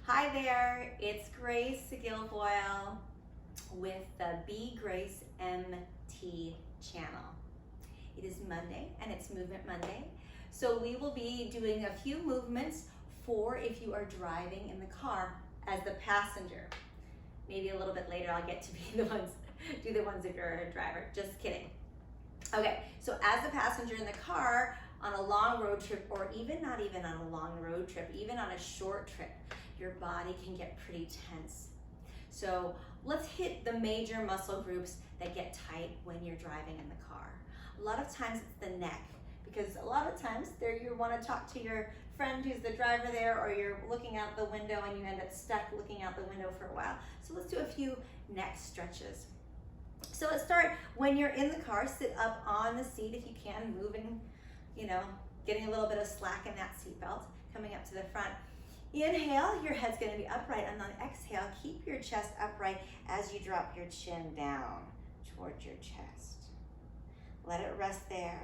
Hi there, it's Grace Guilfoyle with the Be Grace MT channel. It is Monday and it's Movement Monday. So we will be doing a few movements for if you are driving in the car as the passenger. Maybe a little bit later I'll get to be do the ones if you're a driver, just kidding. Okay, so as the passenger in the car on a long road trip, or even not even on a long road trip, even on a short trip, your body can get pretty tense. So let's hit the major muscle groups that get tight when you're driving in the car. A lot of times it's the neck, because a lot of times there you want to talk to your friend who's the driver there, or you're looking out the window and you end up stuck looking out the window for a while. So let's do a few neck stretches. So let's start when you're in the car, sit up on the seat if you can, moving, getting a little bit of slack in that seatbelt, coming up to the front. Inhale, your head's going to be upright, and on exhale, keep your chest upright as you drop your chin down towards your chest. Let it rest there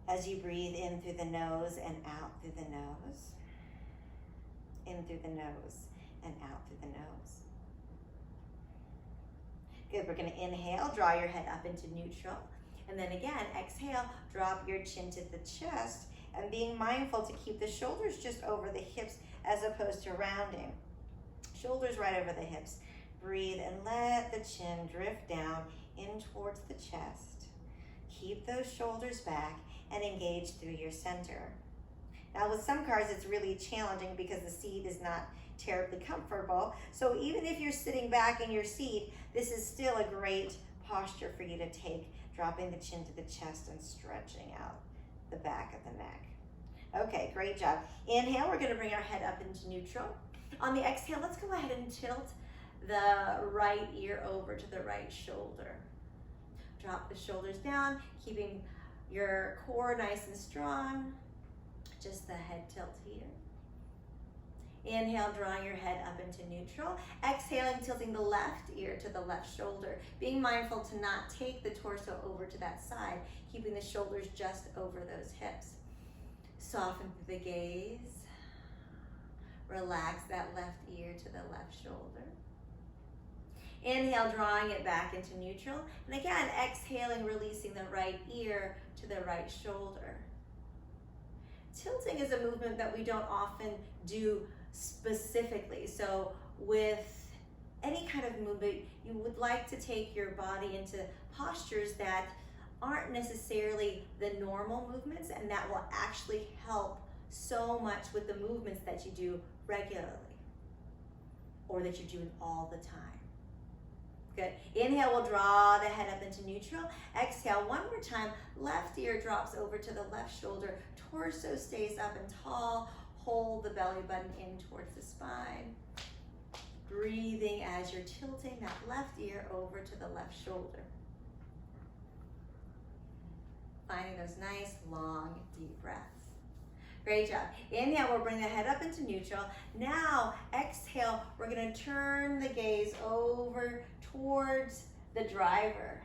as you breathe in through the nose and out through the nose. In through the nose and out through the nose. Good, we're going to inhale, draw your head up into neutral. And then again, exhale, drop your chin to the chest, and being mindful to keep the shoulders just over the hips as opposed to rounding. Shoulders right over the hips. Breathe and let the chin drift down in towards the chest. Keep those shoulders back and engage through your center. Now with some cars it's really challenging because the seat is not terribly comfortable. So even if you're sitting back in your seat, this is still a great posture for you to take, dropping the chin to the chest and stretching out the back of the neck. Okay, great job. Inhale, we're going to bring our head up into neutral. On the exhale, let's go ahead and tilt the right ear over to the right shoulder. Drop the shoulders down, keeping your core nice and strong. Just the head tilt here. Inhale, drawing your head up into neutral. Exhaling, tilting the left ear to the left shoulder. Being mindful to not take the torso over to that side, keeping the shoulders just over those hips. Soften through the gaze. Relax that left ear to the left shoulder. Inhale, drawing it back into neutral. And again, exhaling, releasing the right ear to the right shoulder. Tilting is a movement that we don't often do specifically. So with any kind of movement, you would like to take your body into postures that aren't necessarily the normal movements, and that will actually help so much with the movements that you do regularly or that you're doing all the time. Good. Inhale, we'll draw the head up into neutral. Exhale, one more time. Left ear drops over to the left shoulder. Torso stays up and tall. Hold the belly button in towards the spine. Breathing as you're tilting that left ear over to the left shoulder. Finding those nice, long, deep breaths. Great job. Inhale, we'll bring the head up into neutral. Now, exhale, we're going to turn the gaze over towards the driver.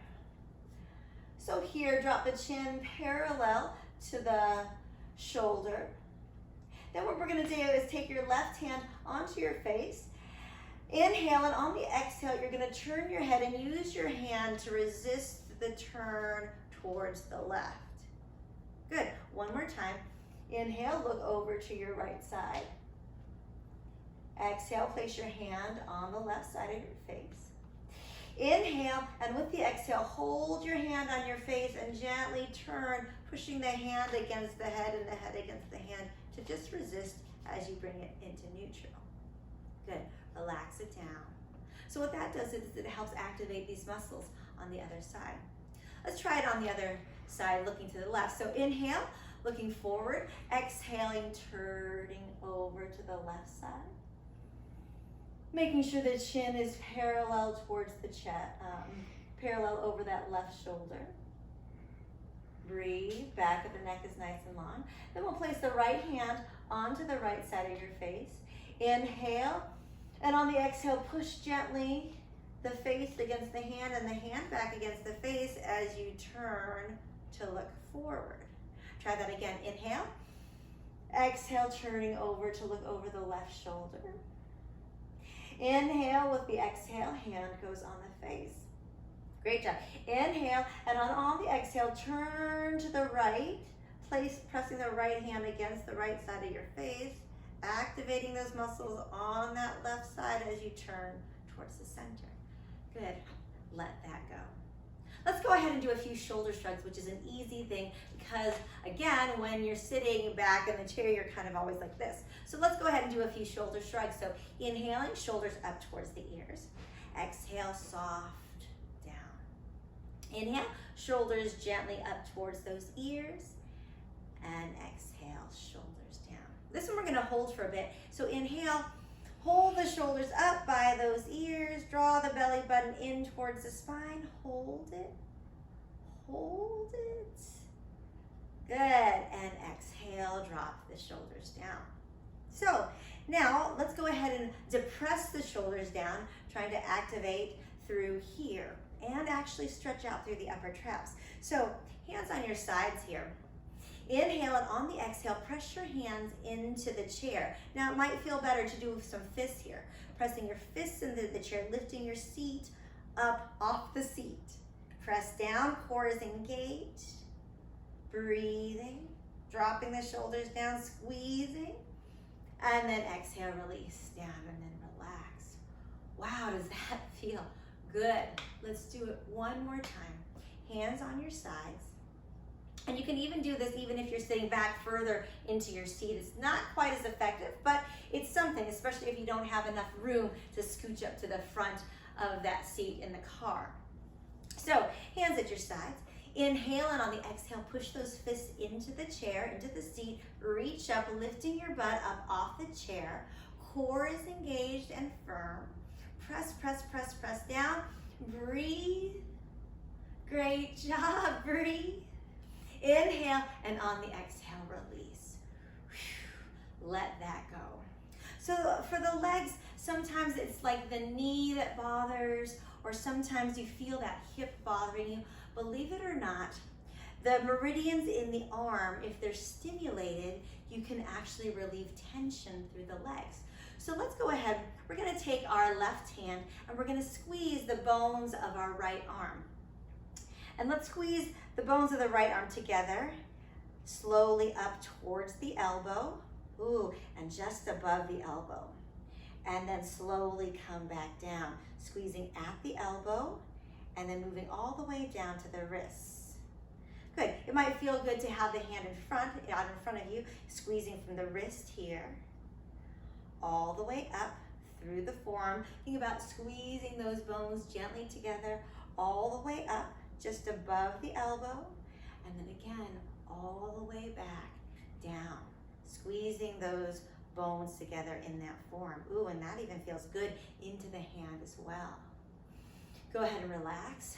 So here, drop the chin parallel to the shoulder. Then what we're going to do is take your left hand onto your face. Inhale, and on the exhale, you're going to turn your head and use your hand to resist the turn towards the left. Good. One more time. Inhale, look over to your right side. Exhale, place your hand on the left side of your face. Inhale, and with the exhale, hold your hand on your face and gently turn, pushing the hand against the head and the head against the hand to just resist as you bring it into neutral. Good. Relax it down. So what that does is it helps activate these muscles on the other side. Let's try it on the other side, looking to the left. So inhale, looking forward. Exhaling, turning over to the left side. Making sure the chin is parallel towards the chest, parallel over that left shoulder. Breathe, back of the neck is nice and long. Then we'll place the right hand onto the right side of your face. Inhale, and on the exhale, push gently the face against the hand and the hand back against the face as you turn to look forward. Try that again. Inhale. Exhale, turning over to look over the left shoulder. Inhale with the exhale, hand goes on the face. Great job. Inhale, and on the exhale, turn to the right. Pressing the right hand against the right side of your face, activating those muscles on that left side as you turn towards the center. Good. Let that go. Let's go ahead and do a few shoulder shrugs, which is an easy thing because, again, when you're sitting back in the chair, you're kind of always like this. So let's go ahead and do a few shoulder shrugs. So inhaling, shoulders up towards the ears. Exhale, soft down. Inhale, shoulders gently up towards those ears. And exhale, shoulders down. This one we're going to hold for a bit. So inhale, hold the shoulders up by those ears. Draw the belly button in towards the spine. Hold it. Hold it. Good. And exhale, drop the shoulders down. So now let's go ahead and depress the shoulders down, trying to activate through here and actually stretch out through the upper traps. So hands on your sides here. Inhale, and on the exhale, press your hands into the chair. Now, it might feel better to do some fists here. Pressing your fists into the chair, lifting your seat up off the seat. Press down, core is engaged. Breathing, dropping the shoulders down, squeezing. And then exhale, release down, and then relax. Wow, does that feel good? Let's do it one more time. Hands on your sides. And you can even do this even if you're sitting back further into your seat. It's not quite as effective, but it's something, especially if you don't have enough room to scooch up to the front of that seat in the car. So, hands at your sides. Inhale, and on the exhale, push those fists into the chair, into the seat. Reach up, lifting your butt up off the chair. Core is engaged and firm. Press, press, press, press down. Breathe. Great job, breathe. Inhale, and on the exhale, release. Let that go. So for the legs, sometimes it's like the knee that bothers, or sometimes you feel that hip bothering you. Believe it or not, the meridians in the arm, if they're stimulated, you can actually relieve tension through the legs. So let's go ahead. We're going to take our left hand and we're going to squeeze the bones of our right arm. And let's squeeze the bones of the right arm together, slowly up towards the elbow, and just above the elbow. And then slowly come back down, squeezing at the elbow, and then moving all the way down to the wrists. Good. It might feel good to have the hand out in front of you, squeezing from the wrist here, all the way up through the forearm. Think about squeezing those bones gently together, all the way up, just above the elbow, and then again, all the way back down, squeezing those bones together in that form. And that even feels good into the hand as well. Go ahead and relax.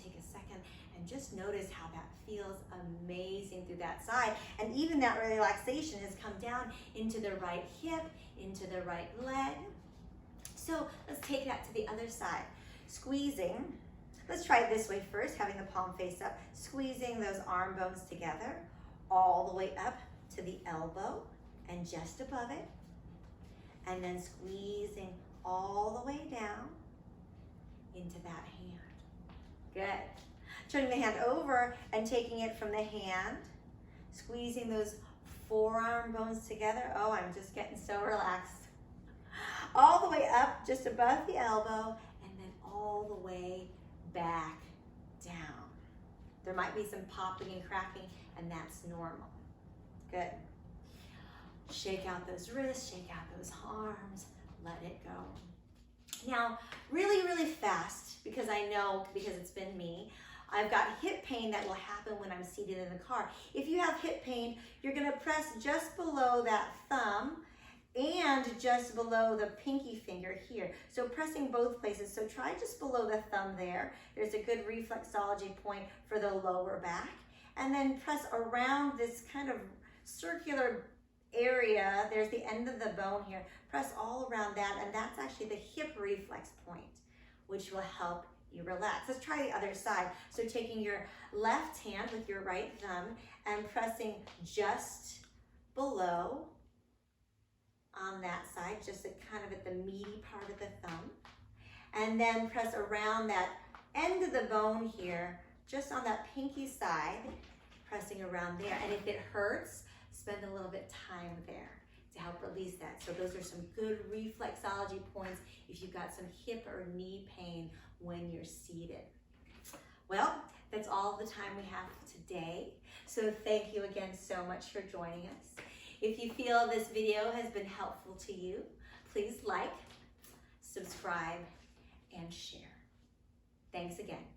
Take a second and just notice how that feels amazing through that side. And even that relaxation has come down into the right hip, into the right leg. So let's take that to the other side. Squeezing. Let's try it this way first, having the palm face up, squeezing those arm bones together, all the way up to the elbow and just above it, and then squeezing all the way down into that hand. Good. Turning the hand over and taking it from the hand, squeezing those forearm bones together. I'm just getting so relaxed. All the way up, just above the elbow, and then all the way back down. There might be some popping and cracking, and that's normal. Good. Shake out those wrists, shake out those arms, let it go. Now, really, really fast, because I know, because it's been me, I've got hip pain that will happen when I'm seated in the car. If you have hip pain, you're gonna press just below that thumb and just below the pinky finger here. So pressing both places. So try just below the thumb there. There's a good reflexology point for the lower back. And then press around this kind of circular area. There's the end of the bone here. Press all around that, and that's actually the hip reflex point, which will help you relax. Let's try the other side. So taking your left hand with your right thumb and pressing just below on that side, just kind of at the meaty part of the thumb. And then press around that end of the bone here, just on that pinky side, pressing around there. And if it hurts, spend a little bit time there to help release that. So those are some good reflexology points if you've got some hip or knee pain when you're seated. Well, that's all the time we have today. So thank you again so much for joining us. If you feel this video has been helpful to you, please like, subscribe, and share. Thanks again.